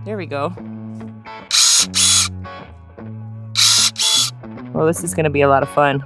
There we go. Well, this is going to be a lot of fun.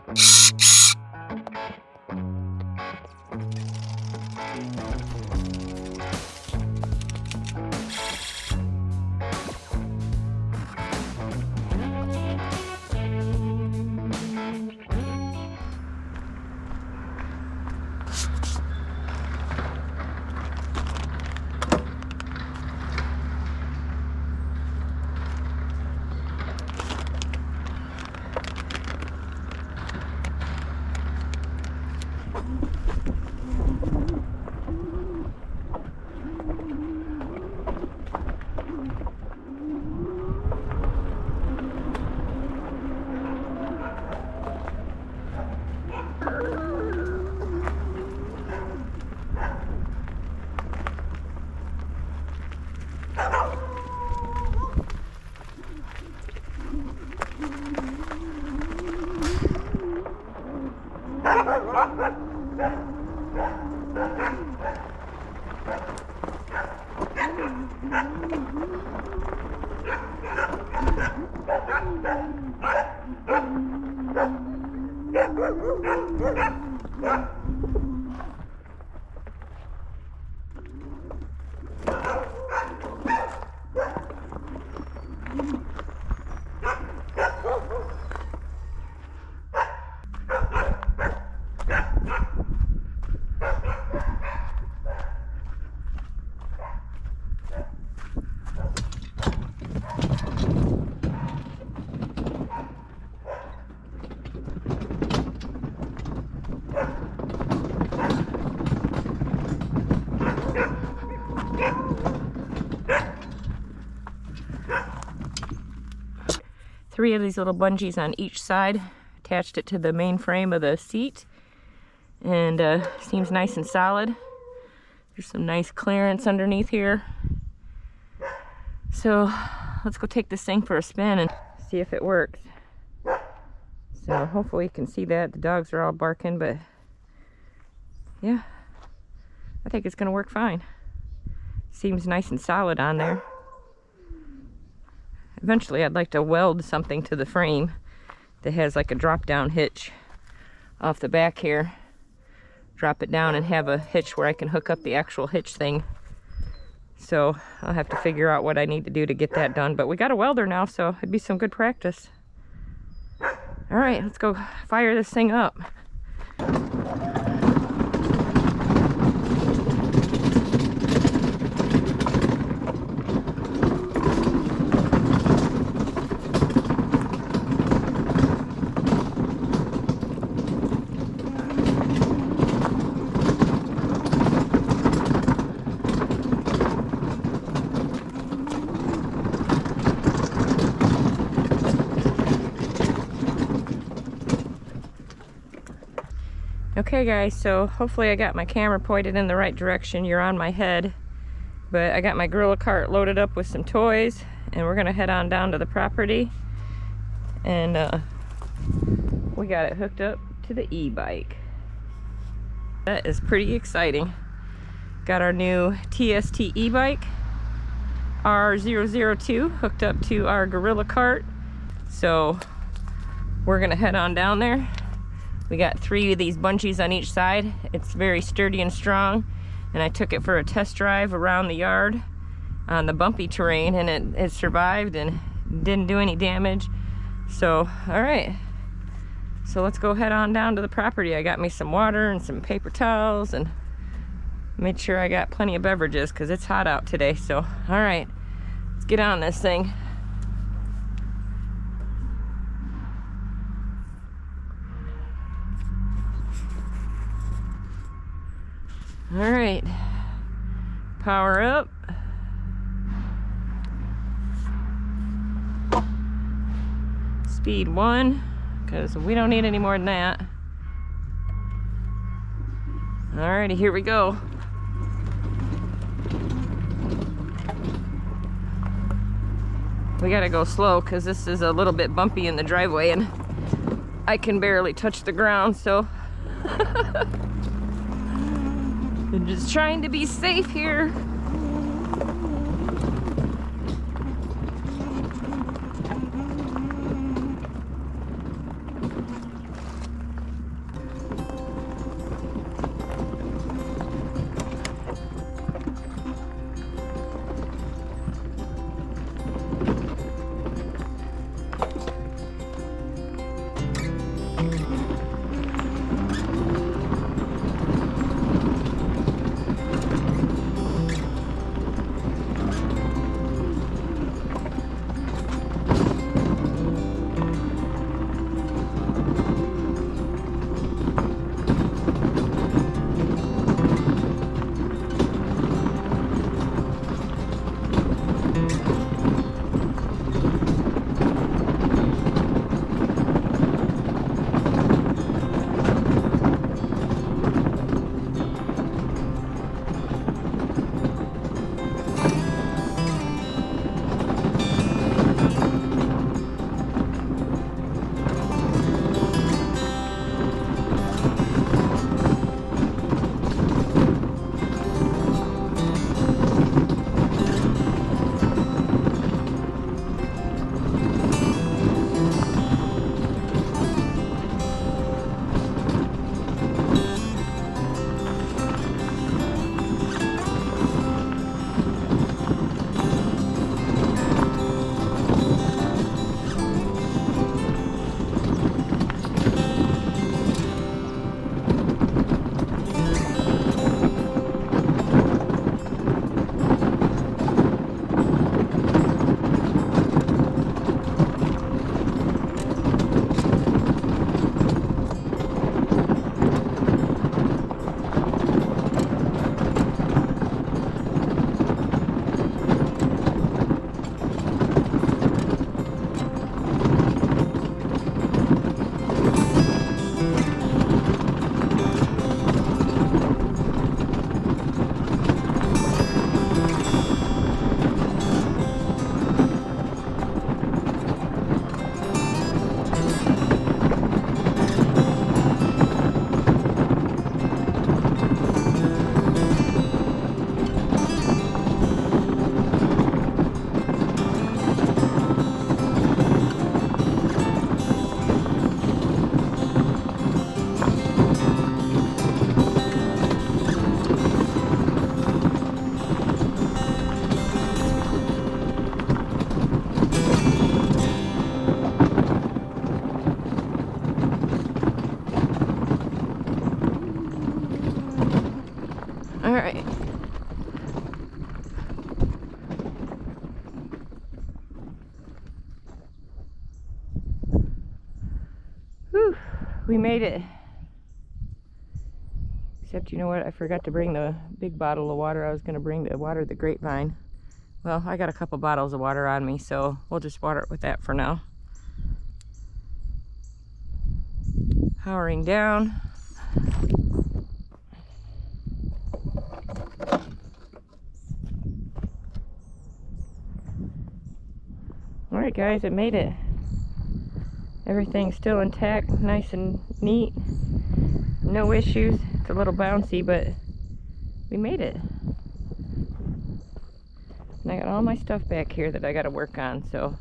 Three of these little bungees on each side. Attached it to the main frame of the seat, and seems nice and solid. There's some nice clearance underneath here. So let's go take this thing for a spin and see if it works. So hopefully you can see that. The dogs are all barking, but yeah, I think it's gonna work fine. Seems nice and solid on there. Eventually I'd like to weld something to the frame that has like a drop down hitch off the back here. Drop it down and have a hitch where I can hook up the actual hitch thing. So I'll have to figure out what I need to do to get that done. But we got a welder now, so it'd be some good practice. All right, let's go fire this thing up. Okay guys, so hopefully I got my camera pointed in the right direction. You're on my head, but I got my gorilla cart loaded up with some toys, and we're gonna head on down to the property, and we got it hooked up to the e-bike. That is pretty exciting. Got our new TST e-bike R002 hooked up to our gorilla cart, so we're gonna head on down there. We got 3 of these bungees on each side. It's very sturdy and strong, and I took it for a test drive around the yard on the bumpy terrain, and it survived and didn't do any damage. So, all right. So let's go head on down to the property. I got me some water and some paper towels, and made sure I got plenty of beverages because it's hot out today. So, all right, let's get on this thing. All right, power up. Speed 1, because we don't need any more than that. Alrighty, here we go. We gotta go slow because this is a little bit bumpy in the driveway and I can barely touch the ground, so I'm just trying to be safe here. we made it. Except, you know what? I forgot to bring the big bottle of water I was going to bring to water the grapevine. Well, I got a couple bottles of water on me, so we'll just water it with that for now. Powering down. Alright guys, it made it. Everything's still intact, nice and neat. No issues. It's a little bouncy, but we made it. And I got all my stuff back here that I got to work on, so.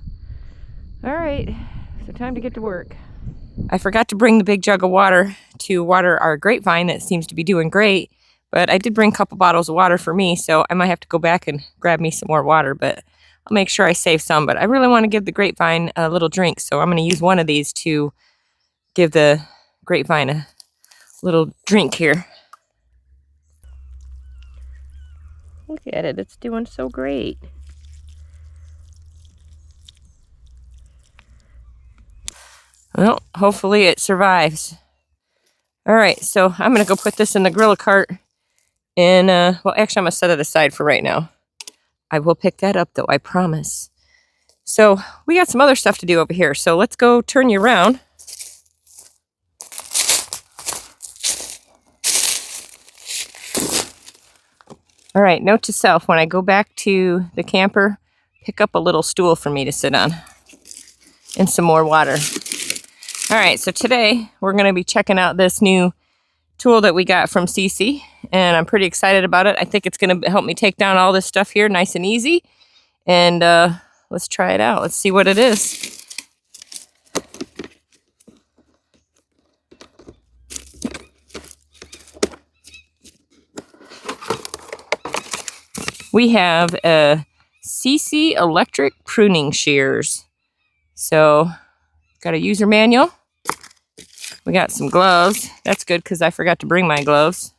Alright, so time to get to work. I forgot to bring the big jug of water to water our grapevine that seems to be doing great, but I did bring a couple bottles of water for me, so I might have to go back and grab me some more water, but I'll make sure I save some. But I really want to give the grapevine a little drink, so I'm going to use one of these to give the grapevine a little drink here. Look at it, it's doing so great. Well, hopefully it survives. Alright, so I'm going to go put this in the Gorilla cart. And, well, actually, I'm going to set it aside for right now. I will pick that up, though, I promise. So, we got some other stuff to do over here. So, let's go turn you around. Alright, note to self, when I go back to the camper, pick up a little stool for me to sit on. And some more water. Alright, so today we're going to be checking out this new tool that we got from Seesii, and I'm pretty excited about it. I think it's going to help me take down all this stuff here nice and easy, and let's try it out. Let's see what it is. We have a Seesii electric pruning shears. So, got a user manual. We got some gloves. That's good because I forgot to bring my gloves.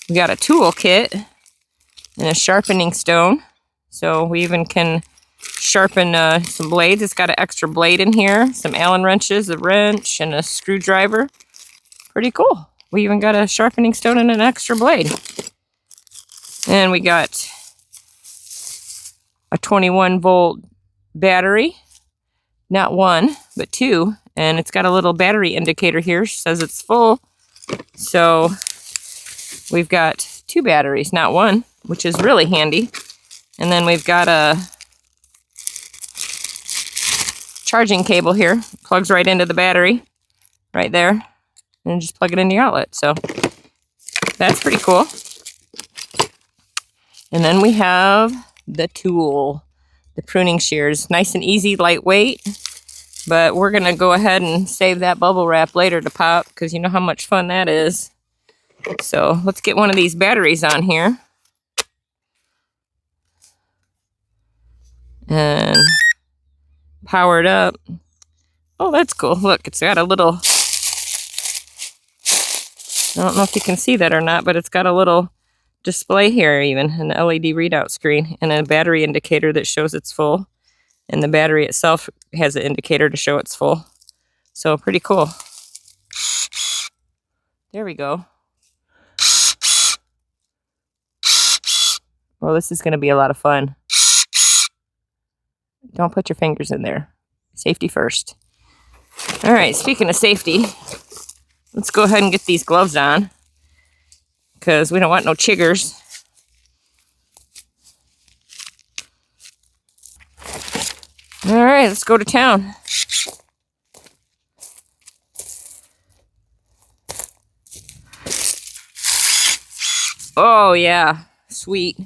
We got a tool kit and a sharpening stone. So we even can sharpen some blades. It's got an extra blade in here. Some Allen wrenches, a wrench, and a screwdriver. Pretty cool. We even got a sharpening stone and an extra blade. And we got a 21-volt battery. Not one, but two. And it's got a little battery indicator here. It says it's full. So we've got two batteries, not one, which is really handy. And then we've got a charging cable here. Plugs right into the battery, right there. And just plug it in the outlet. So that's pretty cool. And then we have the tool, the pruning shears. Nice and easy, lightweight. But we're going to go ahead and save that bubble wrap later to pop, because you know how much fun that is. So let's get one of these batteries on here. And power it up. Oh, that's cool. Look, it's got a little... I don't know if you can see that or not, but it's got a little display here even, an LED readout screen, and a battery indicator that shows it's full. And the battery itself has an indicator to show it's full. So pretty cool. There we go. Well, this is going to be a lot of fun. Don't put your fingers in there. Safety first. All right, speaking of safety, let's go ahead and get these gloves on, because we don't want no chiggers. All right, let's go to town. Oh, yeah. Sweet.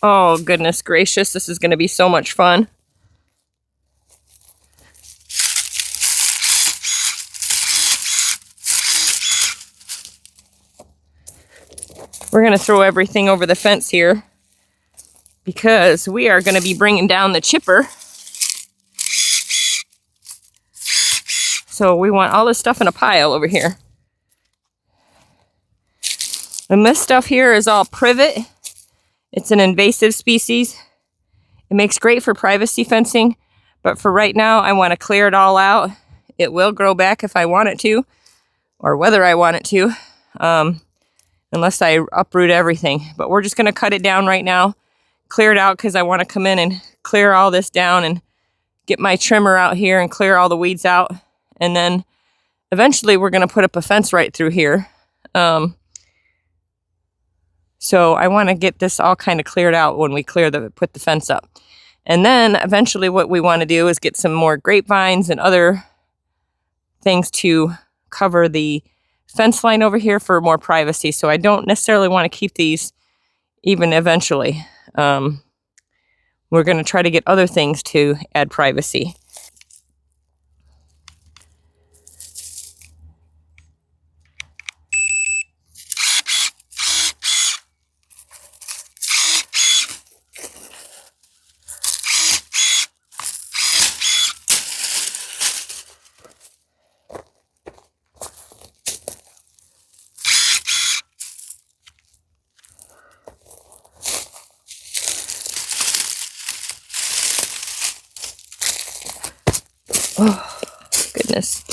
Oh, goodness gracious. This is going to be so much fun. We're going to throw everything over the fence here because we are going to be bringing down the chipper. So we want all this stuff in a pile over here. And this stuff here is all privet. It's an invasive species. It makes great for privacy fencing, but for right now, I want to clear it all out. It will grow back if I want it to, or whether I want it to, unless I uproot everything. But we're just going to cut it down right now, clear it out, because I want to come in and clear all this down and get my trimmer out here and clear all the weeds out. And then eventually we're going to put up a fence right through here. So I want to get this all kind of cleared out when we put the fence up. And then eventually what we want to do is get some more grapevines and other things to cover the fence line over here for more privacy. So I don't necessarily want to keep these even eventually. We're going to try to get other things to add privacy. Oh, goodness.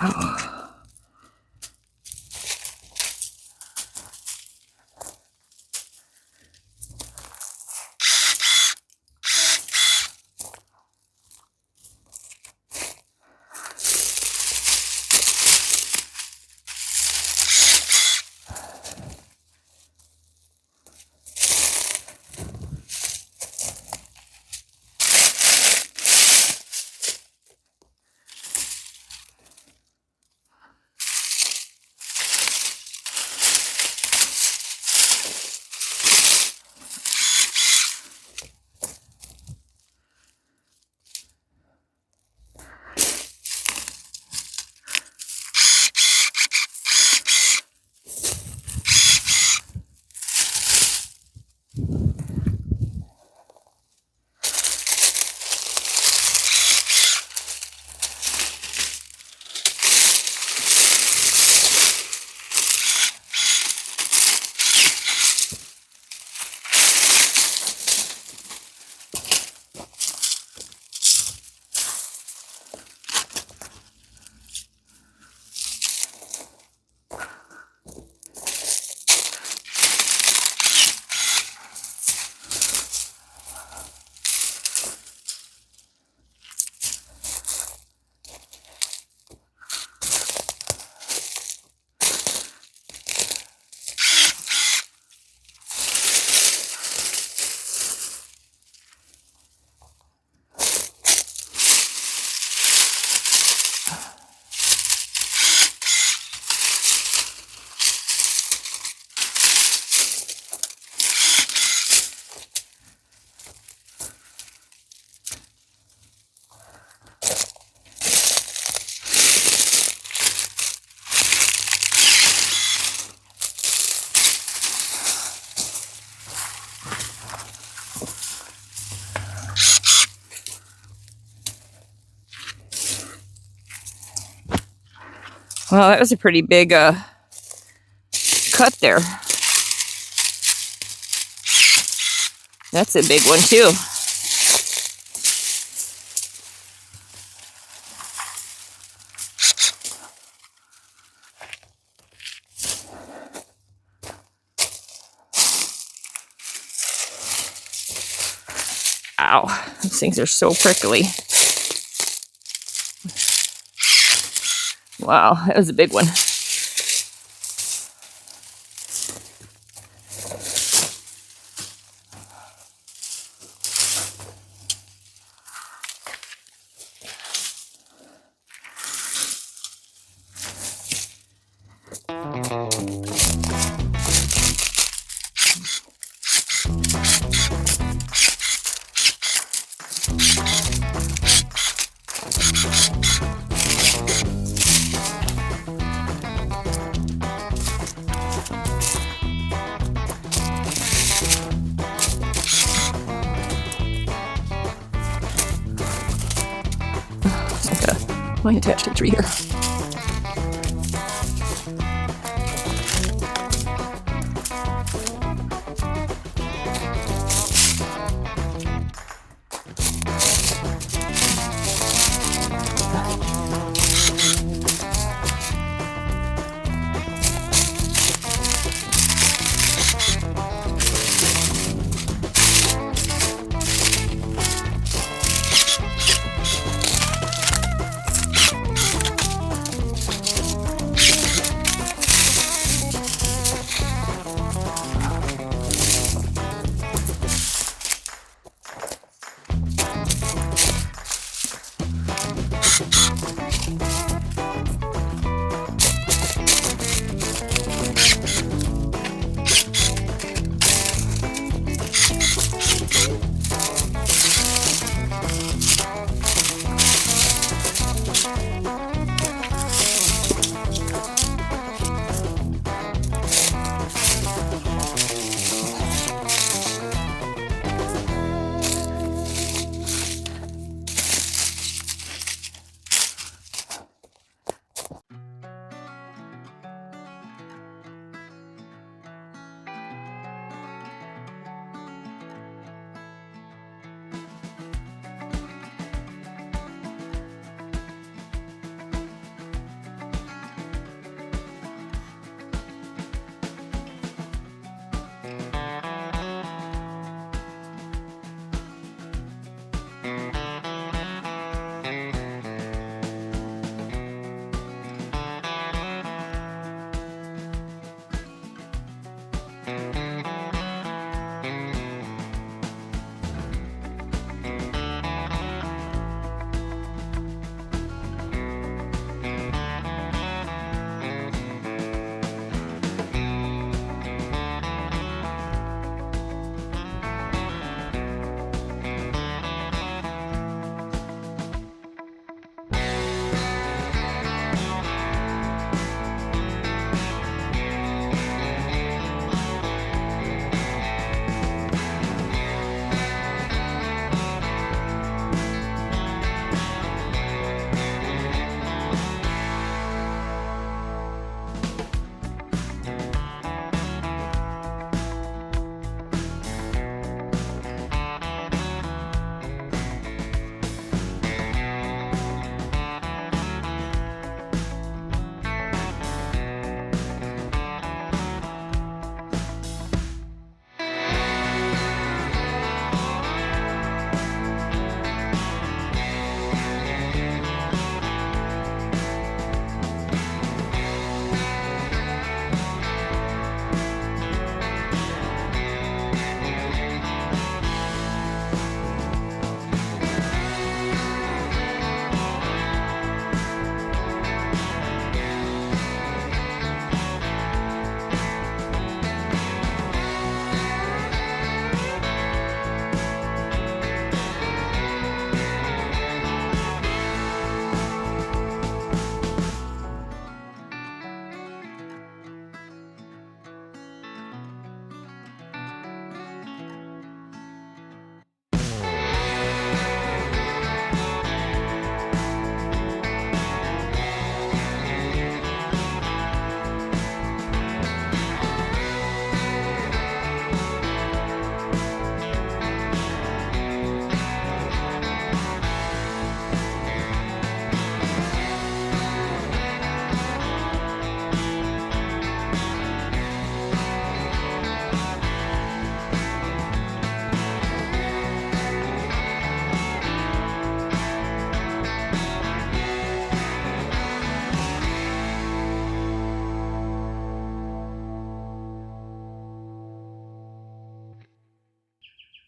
Oh. Well, that was a pretty big cut there. That's a big one too. Ow, those things are so prickly. Wow, that was a big one. line attached to the tree here.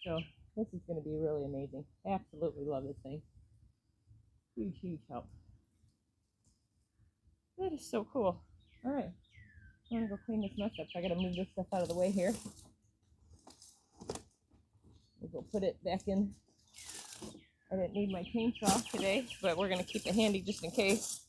So this is going to be really amazing. Absolutely love this thing. Huge, huge help. That is so cool. All right, I'm going to go clean this mess up. I got to move this stuff out of the way here. We'll go put it back in. I didn't need my chainsaw today, but we're going to keep it handy just in case.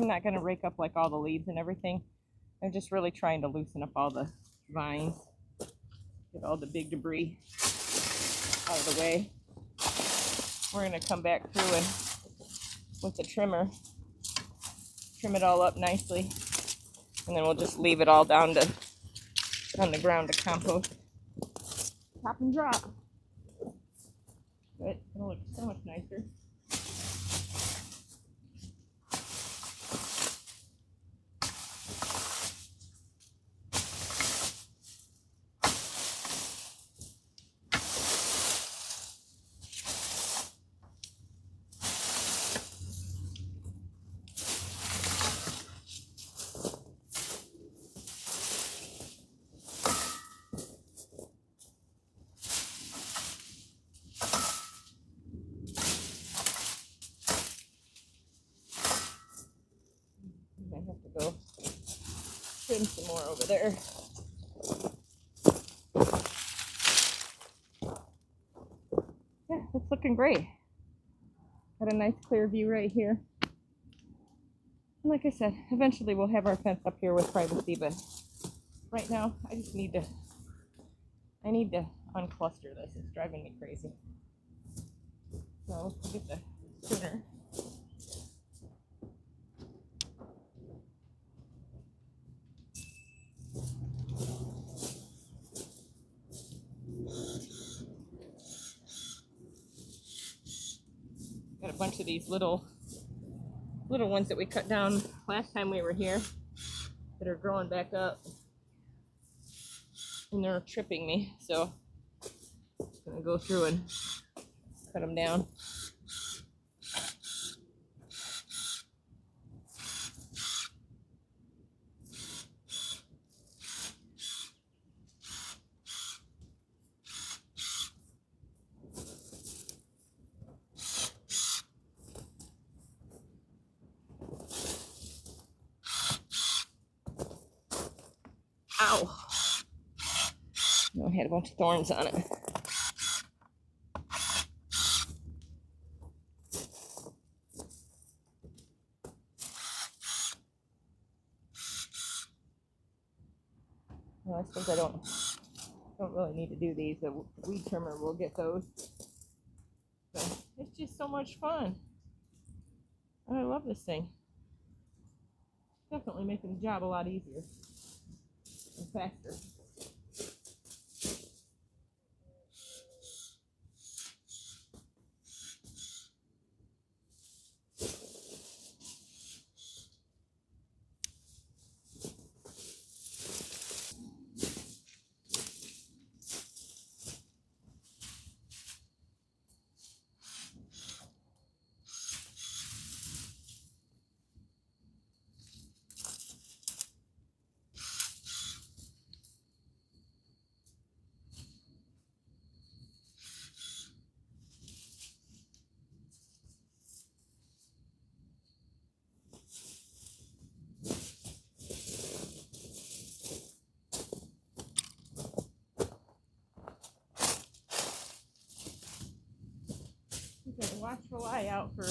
I'm not going to rake up like all the leaves and everything. I'm just really trying to loosen up all the vines, get all the big debris out of the way. We're going to come back through and with the trimmer, trim it all up nicely, and then we'll just leave it all down to on the ground to compost. Top and drop. But it'll look so much nicer. I have to go trim some more over there. Yeah, it's looking great. Got a nice clear view right here. And like I said, eventually we'll have our fence up here with privacy, but right now I just need to uncluster this. It's driving me crazy. So I'll get the pruner. Got a bunch of these little ones that we cut down last time we were here that are growing back up, and they're tripping me, so I'm just gonna go through and cut them down. Ow! No, I had a bunch of thorns on it. Well, I suppose I don't really need to do these. The weed trimmer will get those. So it's just so much fun. I love this thing. Definitely making the job a lot easier and faster. Keep a watchful eye out for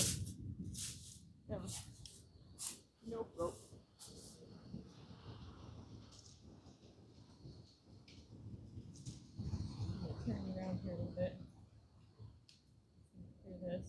them nope rope. I'm gonna turn around here a little bit. Do this.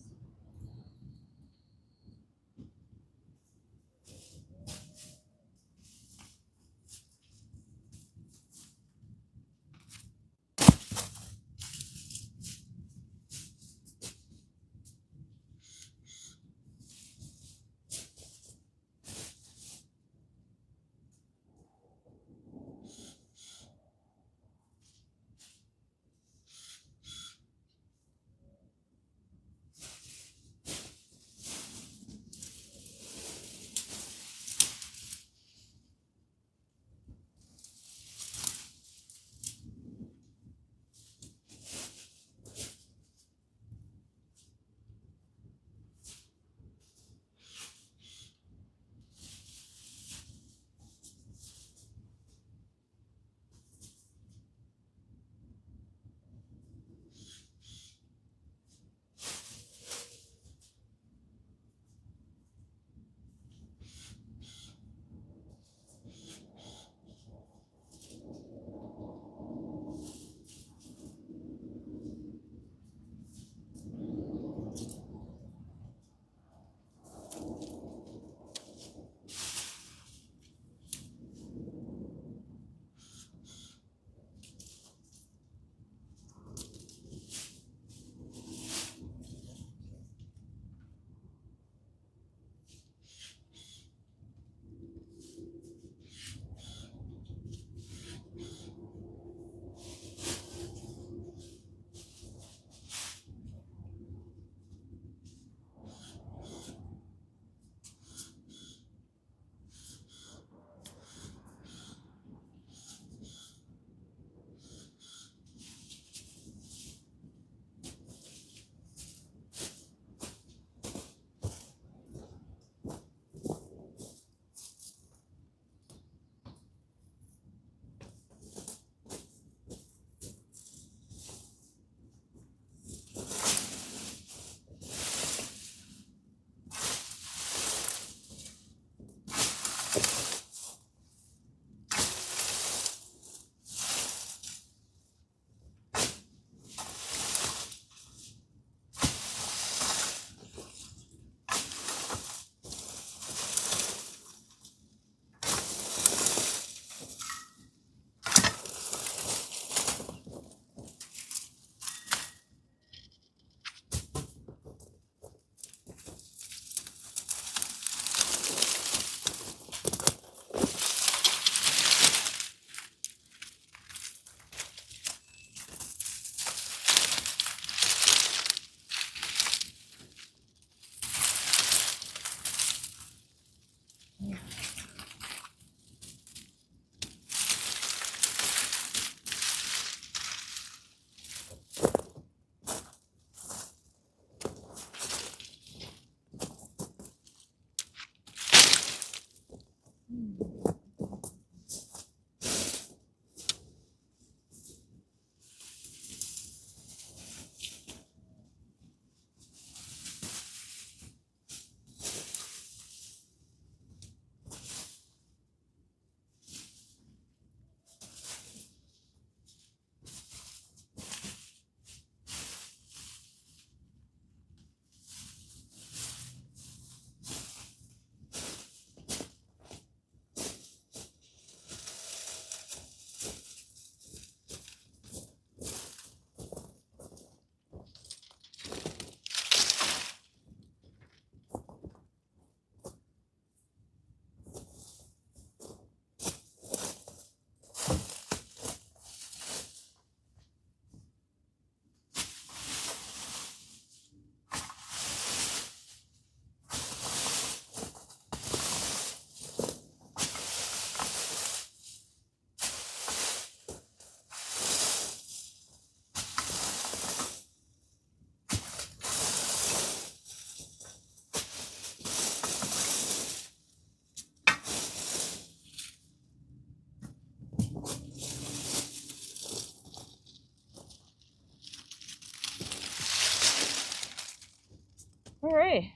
All right.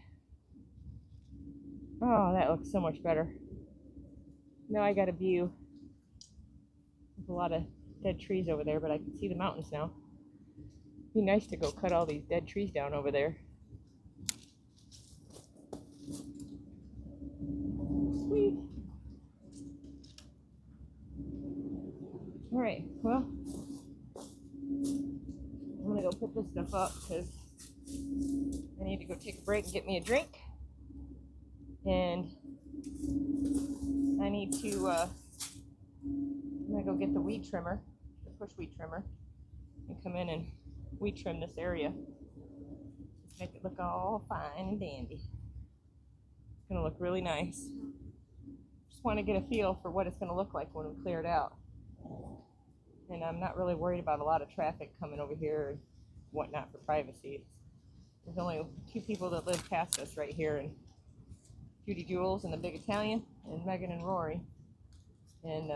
Oh, that looks so much better. Now I got a view. There's a lot of dead trees over there, but I can see the mountains now. It'd be nice to go cut all these dead trees down over there. Sweet. All right, well, I'm gonna go put this stuff up because I need to go take a break and get me a drink. And I need to, I'm gonna go get the weed trimmer, the push weed trimmer, and come in and weed trim this area. Just make it look all fine and dandy. It's gonna look really nice. Just want to get a feel for what it's gonna look like when we clear it out. And I'm not really worried about a lot of traffic coming over here and whatnot for privacy. There's only 2 people that live past us right here, and Judy Jules and the Big Italian, and Megan and Rory. And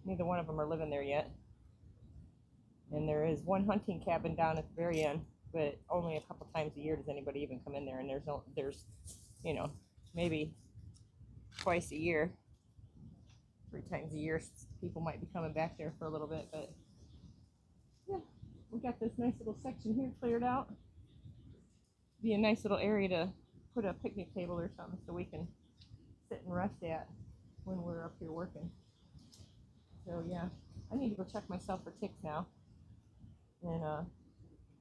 neither one of them are living there yet. And there is one hunting cabin down at the very end, but only a couple times a year does anybody even come in there. And there's you know, maybe twice a year, 3 times a year, people might be coming back there for a little bit. But yeah, we got this nice little section here cleared out. Be a nice little area to put a picnic table or something so we can sit and rest at when we're up here working. So yeah, I need to go check myself for ticks now, and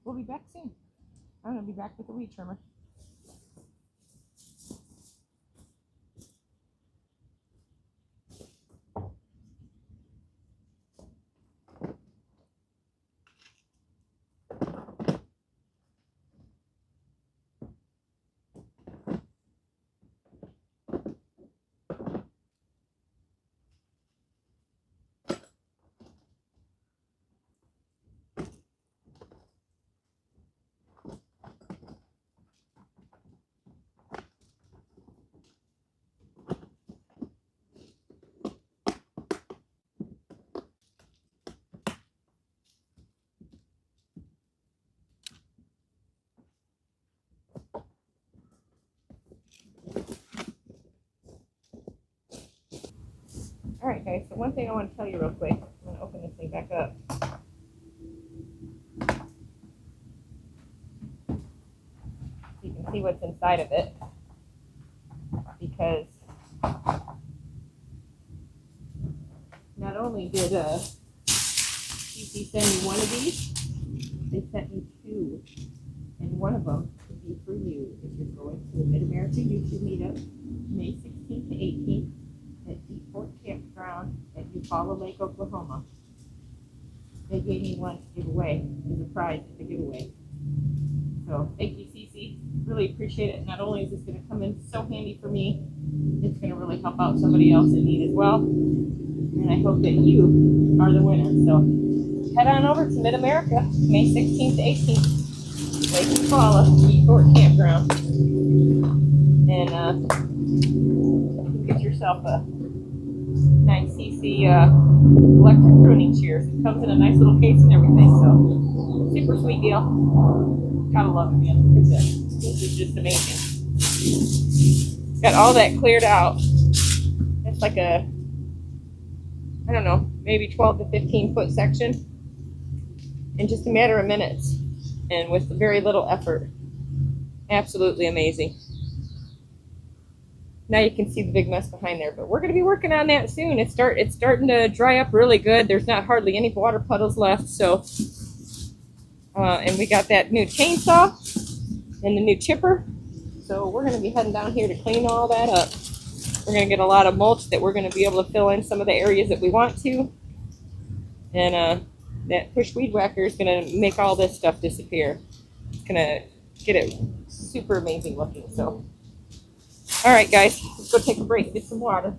we'll be back soon. I'm gonna be back with the weed trimmer. Alright guys, so one thing I want to tell you real quick. I'm going to open this thing back up. So you can see what's inside of it. Because not only did Seesii send me one of these, they sent me 2. And one of them would be for you if you're going to the Mid-America YouTube Meetup, May 16th to 18th. At Deep Fork Campground at Eufaula Lake, Oklahoma. They gave me one to give away as a prize at the giveaway. So thank you, Seesii. Really appreciate it. Not only is this going to come in so handy for me, it's going to really help out somebody else in need as well. And I hope that you are the winner. So head on over to Mid-America, May 16th to 18th, Lake Eufaula, Deep Fork Campground. And get yourself a nice Seesii electric pruning shears. It comes in a nice little case and everything, so super sweet deal. Gotta love it, man. Look at this. This is just amazing. Got all that cleared out. It's like a, I don't know, maybe 12 to 15 foot section in just a matter of minutes and with very little effort. Absolutely amazing. Now you can see the big mess behind there, but we're going to be working on that soon. It's starting to dry up really good. There's not hardly any water puddles left. So, and we got that new chainsaw and the new chipper. So we're going to be heading down here to clean all that up. We're going to get a lot of mulch that we're going to be able to fill in some of the areas that we want to. And that push weed whacker is going to make all this stuff disappear. It's going to get it super amazing looking. So. All right, guys, let's go take a break and get some water.